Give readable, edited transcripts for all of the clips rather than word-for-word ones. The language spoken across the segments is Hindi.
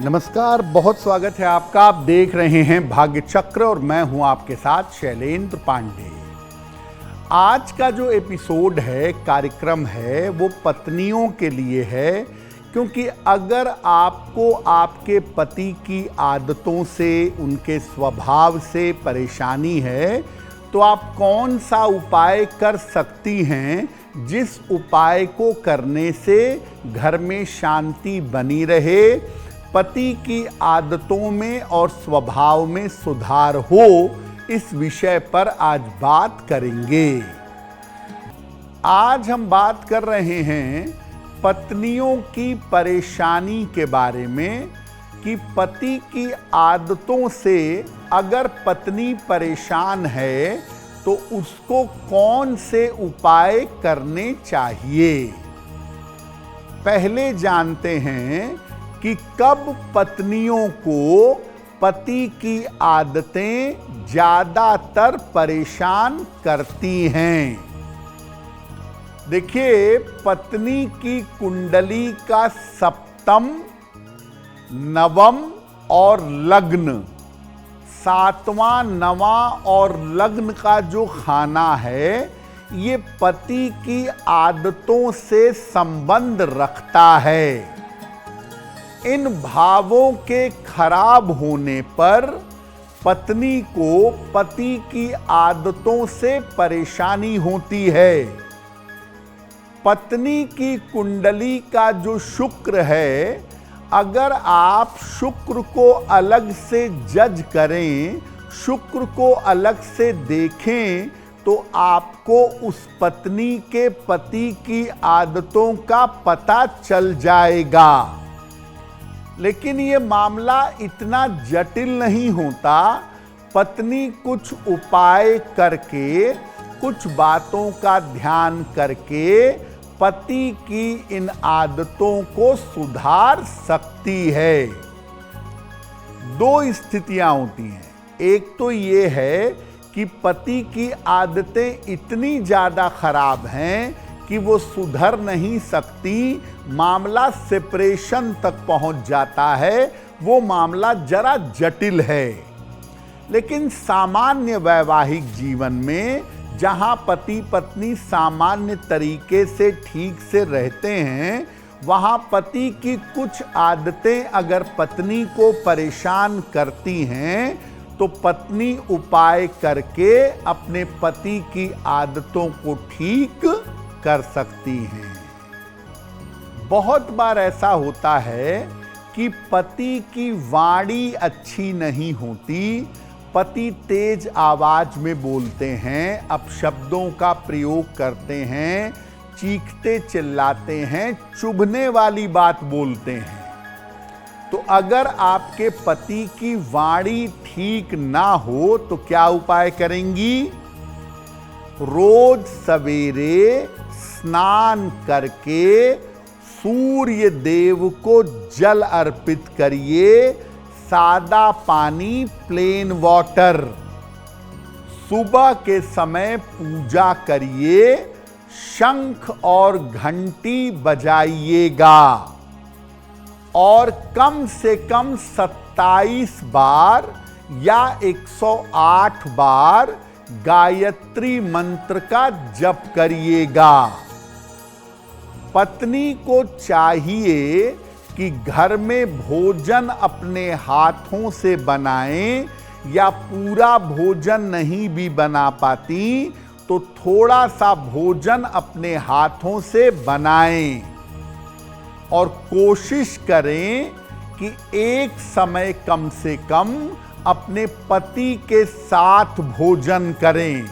नमस्कार, बहुत स्वागत है आपका। आप देख रहे हैं भाग्य चक्र और मैं हूं आपके साथ शैलेंद्र पांडे। आज का जो एपिसोड है, कार्यक्रम है, वो पत्नियों के लिए है, क्योंकि अगर आपको आपके पति की आदतों से, उनके स्वभाव से परेशानी है, तो आप कौन सा उपाय कर सकती हैं जिस उपाय को करने से घर में शांति बनी रहे, पति की आदतों में और स्वभाव में सुधार हो। इस विषय पर आज बात करेंगे। आज हम बात कर रहे हैं पत्नियों की परेशानी के बारे में कि पति की आदतों से अगर पत्नी परेशान है तो उसको कौन से उपाय करने चाहिए। पहले जानते हैं कि कब पत्नियों को पति की आदतें ज्यादातर परेशान करती हैं। देखिए, पत्नी की कुंडली का सप्तम, नवम और लग्न, सातवां, नवां और लग्न का जो खाना है, ये पति की आदतों से संबंध रखता है। इन भावों के खराब होने पर पत्नी को पति की आदतों से परेशानी होती है। पत्नी की कुंडली का जो शुक्र है, अगर आप शुक्र को अलग से जज करें, शुक्र को अलग से देखें, तो आपको उस पत्नी के पति की आदतों का पता चल जाएगा। लेकिन ये मामला इतना जटिल नहीं होता। पत्नी कुछ उपाय करके, कुछ बातों का ध्यान करके पति की इन आदतों को सुधार सकती है। दो स्थितियां होती हैं। एक तो ये है कि पति की आदतें इतनी ज्यादा खराब हैं कि वो सुधर नहीं सकती, मामला सेपरेशन तक पहुंच जाता है, वो मामला जरा जटिल है। लेकिन सामान्य वैवाहिक जीवन में जहां पति पत्नी सामान्य तरीके से ठीक से रहते हैं, वहां पति की कुछ आदतें अगर पत्नी को परेशान करती हैं, तो पत्नी उपाय करके अपने पति की आदतों को ठीक कर सकती हैं। बहुत बार ऐसा होता है कि पति की वाणी अच्छी नहीं होती, पति तेज आवाज में बोलते हैं, अपशब्दों का प्रयोग करते हैं, चीखते चिल्लाते हैं, चुभने वाली बात बोलते हैं। तो अगर आपके पति की वाणी ठीक ना हो तो क्या उपाय करेंगी? रोज सवेरे स्नान करके सूर्य देव को जल अर्पित करिए, सादा पानी, प्लेन वाटर। सुबह के समय पूजा करिए, शंख और घंटी बजाइएगा और कम से कम 27 बार या 108 बार गायत्री मंत्र का जप करिएगा। पत्नी को चाहिए कि घर में भोजन अपने हाथों से बनाएं, या पूरा भोजन नहीं भी बना पाती तो थोड़ा सा भोजन अपने हाथों से बनाएं और कोशिश करें कि एक समय कम से कम अपने पति के साथ भोजन करें।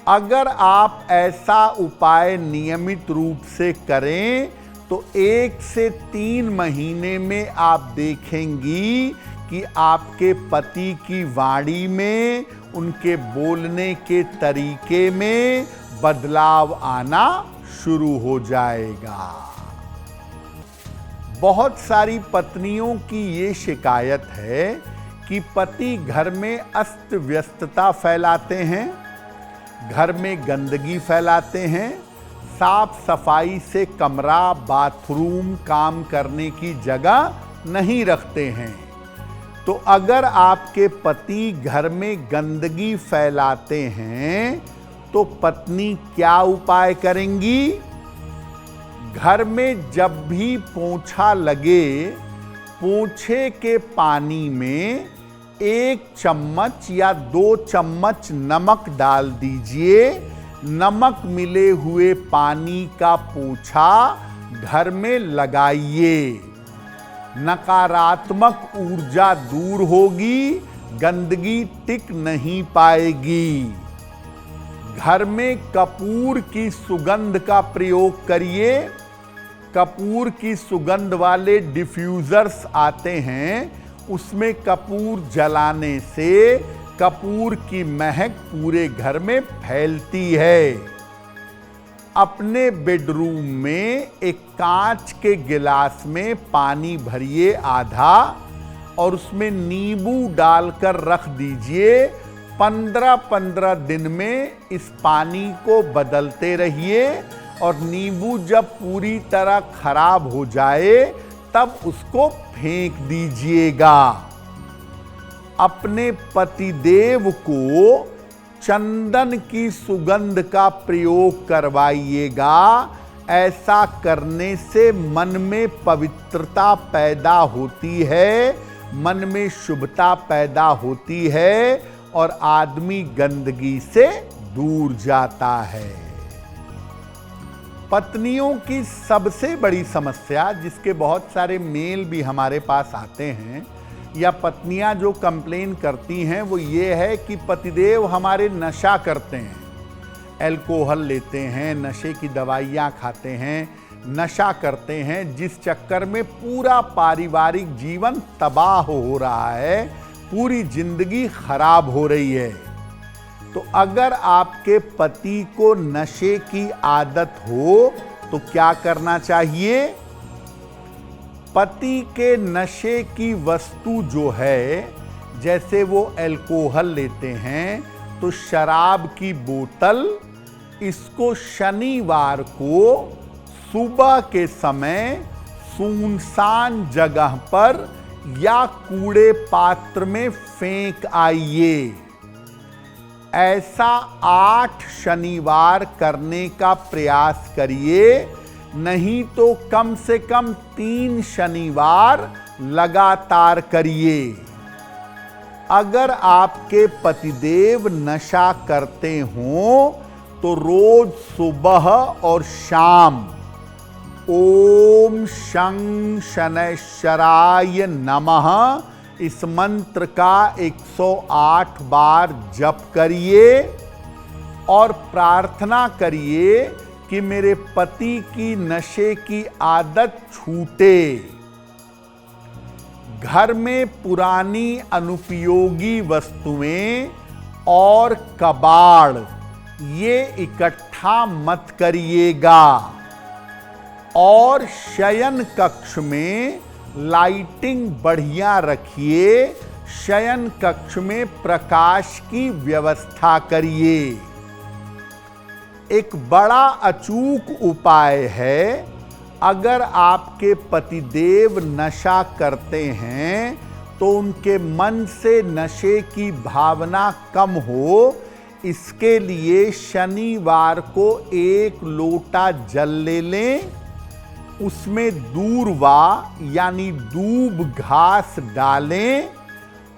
अगर आप ऐसा उपाय नियमित रूप से करें तो 1 से 3 महीने में आप देखेंगी कि आपके पति की वाणी में, उनके बोलने के तरीके में बदलाव आना शुरू हो जाएगा। बहुत सारी पत्नियों की ये शिकायत है कि पति घर में अस्त व्यस्तता फैलाते हैं, घर में गंदगी फैलाते हैं, साफ सफाई से कमरा, बाथरूम, काम करने की जगह नहीं रखते हैं। तो अगर आपके पति घर में गंदगी फैलाते हैं तो पत्नी क्या उपाय करेंगी? घर में जब भी पोंछा लगे, पोंछे के पानी में 1 चम्मच या 2 चम्मच नमक डाल दीजिए। नमक मिले हुए पानी का पोंछा घर में लगाइए। नकारात्मक ऊर्जा दूर होगी, गंदगी टिक नहीं पाएगी। घर में कपूर की सुगंध का प्रयोग करिए। कपूर की सुगंध वाले डिफ्यूजर्स आते हैं, उसमें कपूर जलाने से कपूर की महक पूरे घर में फैलती है। अपने बेडरूम में एक कांच के गिलास में पानी भरिए आधा, और उसमें नींबू डालकर रख दीजिए। 15-15 दिन में इस पानी को बदलते रहिए, और नींबू जब पूरी तरह खराब हो जाए तब उसको फेंक दीजिएगा। अपने पतिदेव को चंदन की सुगंध का प्रयोग करवाइएगा। ऐसा करने से मन में पवित्रता पैदा होती है, मन में शुभता पैदा होती है, और आदमी गंदगी से दूर जाता है। पत्नियों की सबसे बड़ी समस्या, जिसके बहुत सारे मेल भी हमारे पास आते हैं, या पत्नियां जो कंप्लेन करती हैं, वो ये है कि पतिदेव हमारे नशा करते हैं, अल्कोहल लेते हैं, नशे की दवाइयां खाते हैं, नशा करते हैं, जिस चक्कर में पूरा पारिवारिक जीवन तबाह हो रहा है, पूरी जिंदगी खराब हो रही है। तो अगर आपके पति को नशे की आदत हो तो क्या करना चाहिए? पति के नशे की वस्तु जो है, जैसे वो अल्कोहल लेते हैं, तो शराब की बोतल, इसको शनिवार को सुबह के समय सुनसान जगह पर या कूड़े पात्र में फेंक आइए। ऐसा 8 शनिवार करने का प्रयास करिए, नहीं तो कम से कम 3 शनिवार लगातार करिए। अगर आपके पतिदेव नशा करते हों तो रोज सुबह और शाम ओम शं शनैश्चराय नमः इस मंत्र का 108 बार जप करिए और प्रार्थना करिए कि मेरे पति की नशे की आदत छूटे। घर में पुरानी अनुपयोगी वस्तुएं और कबाड़ ये इकट्ठा मत करिएगा, और शयन कक्ष में लाइटिंग बढ़िया रखिए। शयन कक्ष में प्रकाश की व्यवस्था करिए। एक बड़ा अचूक उपाय है, अगर आपके पतिदेव नशा करते हैं तो उनके मन से नशे की भावना कम हो, इसके लिए शनिवार को 1 लोटा जल ले लें, उसमें दूर्वा यानी दूब घास डालें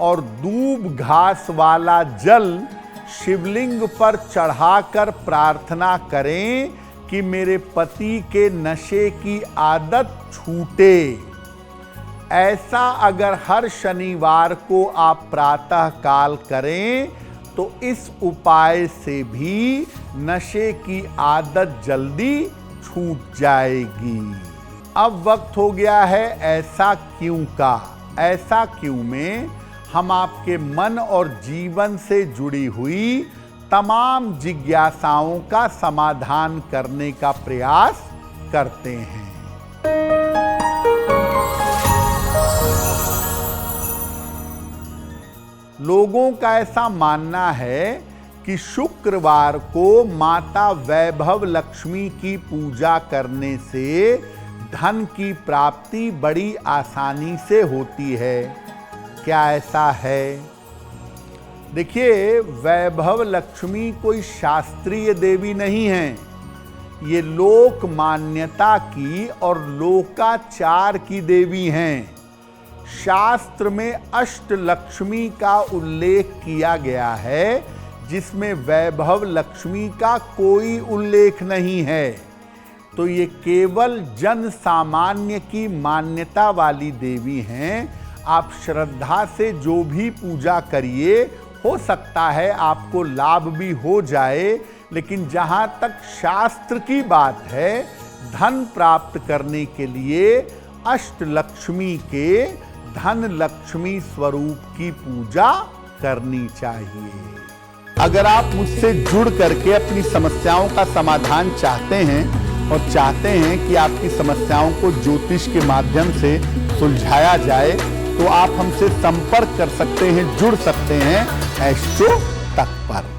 और दूब घास वाला जल शिवलिंग पर चढ़ाकर प्रार्थना करें कि मेरे पति के नशे की आदत छूटे। ऐसा अगर हर शनिवार को आप प्रातः काल करें तो इस उपाय से भी नशे की आदत जल्दी छूट जाएगी। अब वक्त हो गया है ऐसा क्यों का। ऐसा क्यों में हम आपके मन और जीवन से जुड़ी हुई तमाम जिज्ञासाओं का समाधान करने का प्रयास करते हैं। लोगों का ऐसा मानना है कि शुक्रवार को माता वैभव लक्ष्मी की पूजा करने से धन की प्राप्ति बड़ी आसानी से होती है। क्या ऐसा है? देखिए, वैभव लक्ष्मी कोई शास्त्रीय देवी नहीं है। ये लोक मान्यता की और लोकाचार की देवी हैं। शास्त्र में अष्टलक्ष्मी का उल्लेख किया गया है, जिसमें वैभव लक्ष्मी का कोई उल्लेख नहीं है। तो ये केवल जन सामान्य की मान्यता वाली देवी हैं। आप श्रद्धा से जो भी पूजा करिए, हो सकता है आपको लाभ भी हो जाए, लेकिन जहाँ तक शास्त्र की बात है, धन प्राप्त करने के लिए अष्टलक्ष्मी के धन लक्ष्मी स्वरूप की पूजा करनी चाहिए। अगर आप मुझसे जुड़ करके अपनी समस्याओं का समाधान चाहते हैं और चाहते हैं कि आपकी समस्याओं को ज्योतिष के माध्यम से सुलझाया जाए, तो आप हमसे संपर्क कर सकते हैं, जुड़ सकते हैं एस्ट्रो तक पर।